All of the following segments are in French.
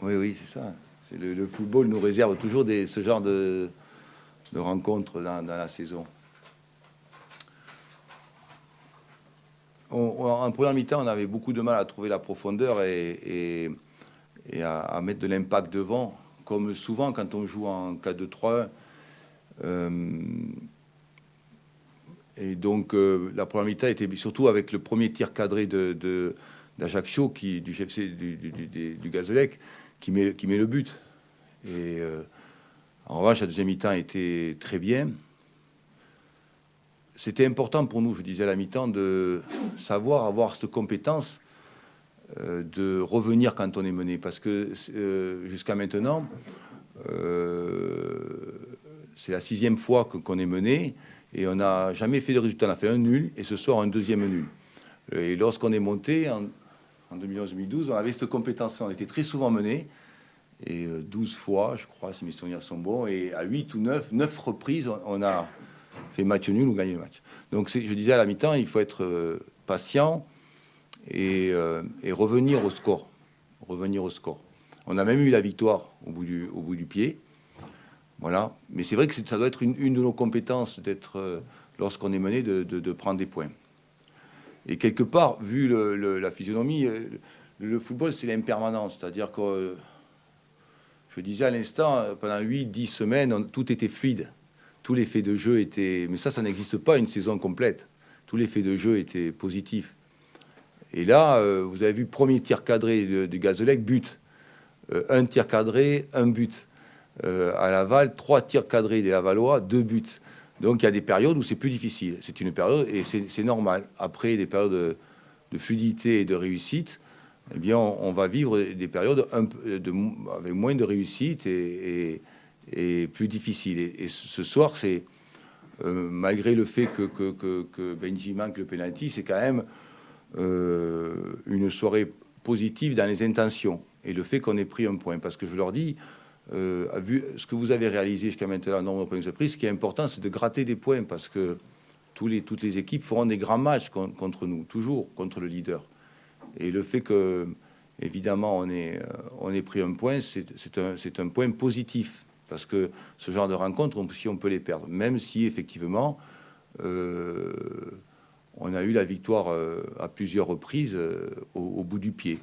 Oui, oui, c'est ça. C'est le football nous réserve toujours ce genre de rencontres dans la saison. En première mi-temps, on avait beaucoup de mal à trouver la profondeur et à mettre de l'impact devant, comme souvent quand on joue en 4-2-3-1. Et donc, la première mi-temps était surtout avec le premier tir cadré d'Ajaccio, du GFC, du Gazélec, qui met le but. Et en revanche, la deuxième mi-temps était très bien. C'était important pour nous, je disais à la mi-temps, de savoir avoir cette compétence de revenir quand on est mené. Parce que jusqu'à maintenant, c'est la 6e fois qu'on est mené et on n'a jamais fait de résultat. On a fait un nul et ce soir un deuxième nul. Et lorsqu'on est monté en 2011-2012, on avait cette compétence. On était très souvent mené. Et 12 fois, je crois, si mes souvenirs sont bons. Et à 8 ou 9 reprises, on a fait match nul ou gagné le match. Donc je disais à la mi-temps, il faut être patient et revenir au score. Revenir au score. On a même eu la victoire au bout du pied. Voilà. Mais c'est vrai que ça doit être une de nos compétences d'être, lorsqu'on est mené, de prendre des points. Et quelque part, vu la physionomie, le football, c'est l'impermanence. C'est-à-dire que, je disais à l'instant, pendant 8-10 semaines, tout était fluide. Tous les faits de jeu étaient... Mais ça n'existe pas une saison complète. Tous les faits de jeu étaient positifs. Et là, vous avez vu, premier tir cadré du Gazélec, but. Un tir cadré, un but. À Laval, 3 tirs cadrés des Lavallois, 2 buts. Donc il y a des périodes où c'est plus difficile. C'est une période, et c'est normal. Après des périodes de fluidité et de réussite, eh bien, on va vivre des périodes avec moins de réussite et plus difficiles. Et ce soir, c'est malgré le fait que Benji manque le penalty, c'est quand même une soirée positive dans les intentions et le fait qu'on ait pris un point. Parce que je leur dis, vu ce que vous avez réalisé jusqu'à maintenant, nombre de points de prise, ce qui est important, c'est de gratter des points parce que toutes les équipes feront des grands matchs contre nous, toujours contre le leader. Et le fait que, évidemment, on ait pris un point, c'est un point positif. Parce que ce genre de rencontres, si on peut les perdre, même si, effectivement, on a eu la victoire à plusieurs reprises au bout du pied.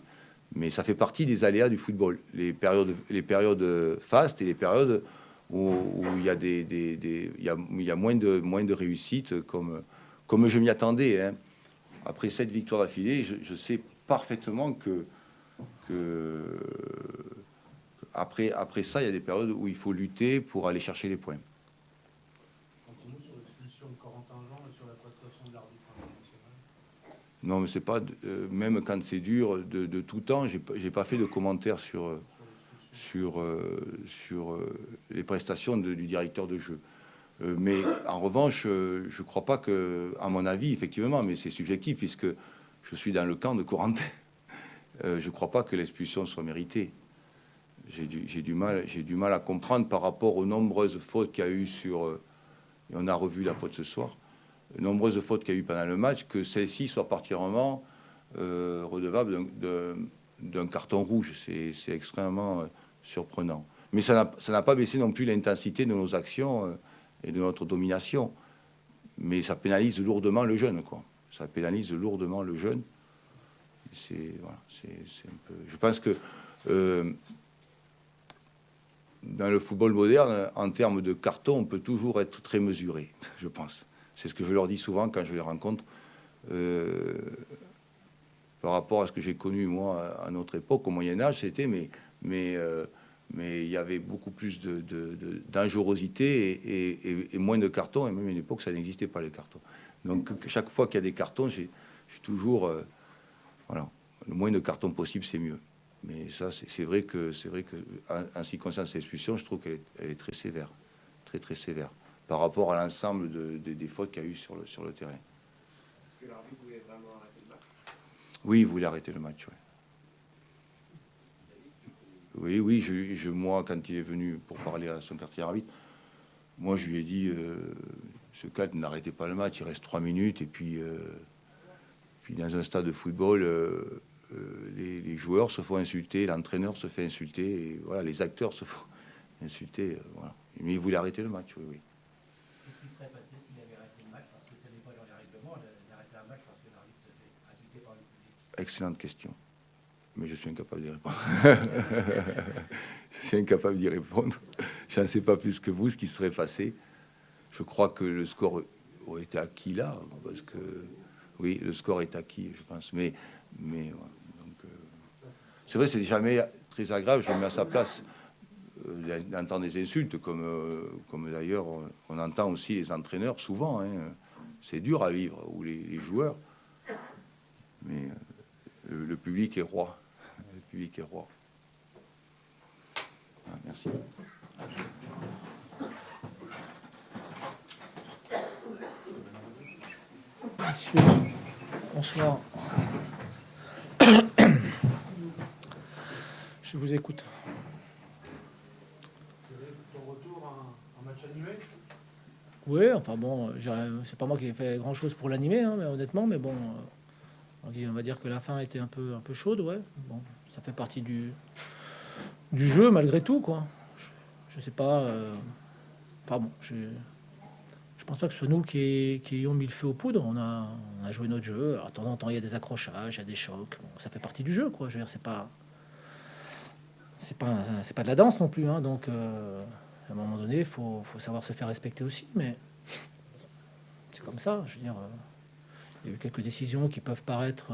Mais ça fait partie des aléas du football. Les périodes fastes et les périodes où il y a il y a moins de réussite, comme je m'y attendais. Hein. Après 7 victoires d'affilée, je sais parfaitement que après ça, il y a des périodes où il faut lutter pour aller chercher les points. Continue sur l'expulsion de Corentin Jean et sur la prestation de l'arbitre international. Non, mais c'est pas même quand c'est dur de tout temps. J'ai pas fait de commentaires sur les prestations du directeur de jeu. Mais en revanche, je crois pas que, à mon avis, effectivement, mais c'est subjectif puisque je suis dans le camp de Corentin. Je crois pas que l'expulsion soit méritée. J'ai du mal à comprendre par rapport aux nombreuses fautes qu'il y a eu et on a revu la faute ce soir, nombreuses fautes qu'il y a eu pendant le match, que celle-ci soit particulièrement redevable d'un carton rouge. C'est extrêmement surprenant. Mais ça n'a pas baissé non plus l'intensité de nos actions et de notre domination. Mais ça pénalise lourdement le jeune, quoi. Ça pénalise lourdement le jeune. Voilà, c'est un peu... Je pense que dans le football moderne, en termes de carton, on peut toujours être très mesuré, je pense. C'est ce que je leur dis souvent quand je les rencontre. Par rapport à ce que j'ai connu, moi, à notre époque, au Moyen-Âge, c'était... Mais il y avait beaucoup plus de dangerosité et moins de cartons. Et même à une époque, ça n'existait pas, les cartons. Donc, chaque fois qu'il y a des cartons, j'ai toujours... voilà, le moins de cartons possible, c'est mieux. Mais ça, c'est vrai que en ce qui concerne cette expulsion, je trouve qu'elle est très sévère, très sévère, par rapport à l'ensemble des fautes qu'il y a eu sur le terrain. Est-ce que l'arbitre voulait vraiment arrêter le match? Oui, il voulait arrêter le match, ouais. Oui, moi, quand il est venu pour parler à son quartier arbitre, moi, je lui ai dit, ce cadre, n'arrêtez pas le match, il reste 3 minutes, et puis dans un stade de football, les joueurs se font insulter, l'entraîneur se fait insulter, et voilà, les acteurs se font insulter. Voilà. Mais il voulait arrêter le match, oui, oui. Qu'est-ce qui serait passé s'il avait arrêté le match? Parce que ce n'est pas dans les règlements d'arrêter un match parce que l'arbitre se fait insulter par le public. Excellente question. Mais je suis incapable d'y répondre. Je suis incapable d'y répondre. Je n'en sais pas plus que vous ce qui serait passé. Je crois que le score aurait été acquis là, parce que oui, le score est acquis, je pense. Mais voilà. Donc, c'est vrai, c'est jamais très agréable. Je me mets à sa place d'entendre des insultes, comme d'ailleurs on entend aussi les entraîneurs souvent. Hein. C'est dur à vivre, ou les joueurs. Mais le public est roi. Le public est roi. Ah, merci. Monsieur, bonsoir. Je vous écoute. Ton retour à un match animé? Oui, enfin bon, c'est pas moi qui ai fait grand chose pour l'animer, hein, mais honnêtement, mais bon, on va dire que la fin était un peu chaude, ouais. Bon, ça fait partie du jeu malgré tout, quoi. Je sais pas. Enfin bon, je pense pas que ce soit nous qui ayons mis le feu aux poudres. On a joué notre jeu. Alors, de temps en temps, il y a des accrochages, il y a des chocs. Bon, ça fait partie du jeu, quoi. Je veux dire, c'est pas de la danse non plus, hein. Donc, à un moment donné, il faut savoir se faire respecter aussi. Mais c'est comme ça. Je veux dire, il y a eu quelques décisions qui peuvent paraître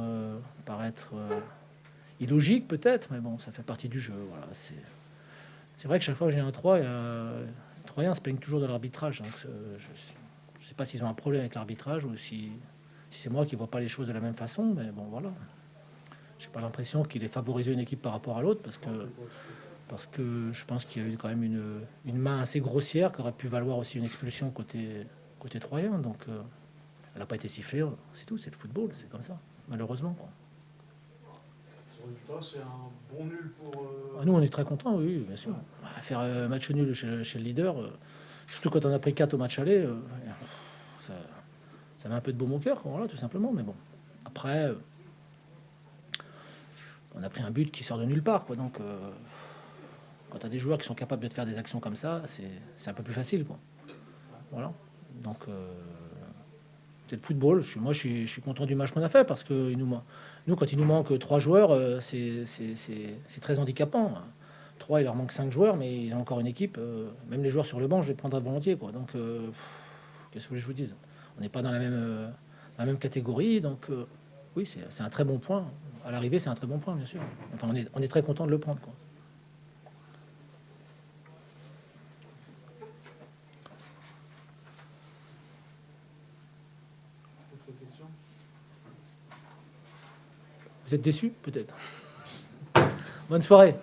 illogiques, peut-être, mais bon, ça fait partie du jeu. Voilà. C'est vrai que chaque fois que j'ai un 3, les Troyens se plaignent toujours de l'arbitrage. Donc, je ne sais pas s'ils ont un problème avec l'arbitrage ou si c'est moi qui ne vois pas les choses de la même façon, mais bon, voilà. J'ai pas l'impression qu'il ait favorisé une équipe par rapport à l'autre, parce que je pense qu'il y a eu quand même une main assez grossière qui aurait pu valoir aussi une expulsion côté Troyen. Donc, elle n'a pas été sifflée, c'est tout, c'est le football, c'est comme ça, malheureusement, quoi. Ce résultat, c'est un bon nul pour... Ah, nous, on est très contents, oui, bien sûr. Faire match nul chez le leader, surtout quand on a pris 4 au match aller, ça met un peu de baume au cœur, quoi, voilà, tout simplement. Mais bon, après, on a pris un but qui sort de nulle part, quoi. Donc, quand tu as des joueurs qui sont capables de te faire des actions comme ça, c'est un peu plus facile, quoi. Voilà. Donc, c'est le football. Moi, je suis content du match qu'on a fait parce que nous, quand il nous manque 3 joueurs, c'est très handicapant. 3, il leur manque 5 joueurs, mais ils ont encore une équipe. Même les joueurs sur le banc, je les prendrais volontiers, quoi. Donc, qu'est-ce que je vous dise? On n'est pas dans la même catégorie. Donc, oui, c'est un très bon point. À l'arrivée, c'est un très bon point, bien sûr. Enfin, on est très content de le prendre, quoi. Autre question? Vous êtes déçus, peut-être. Bonne soirée.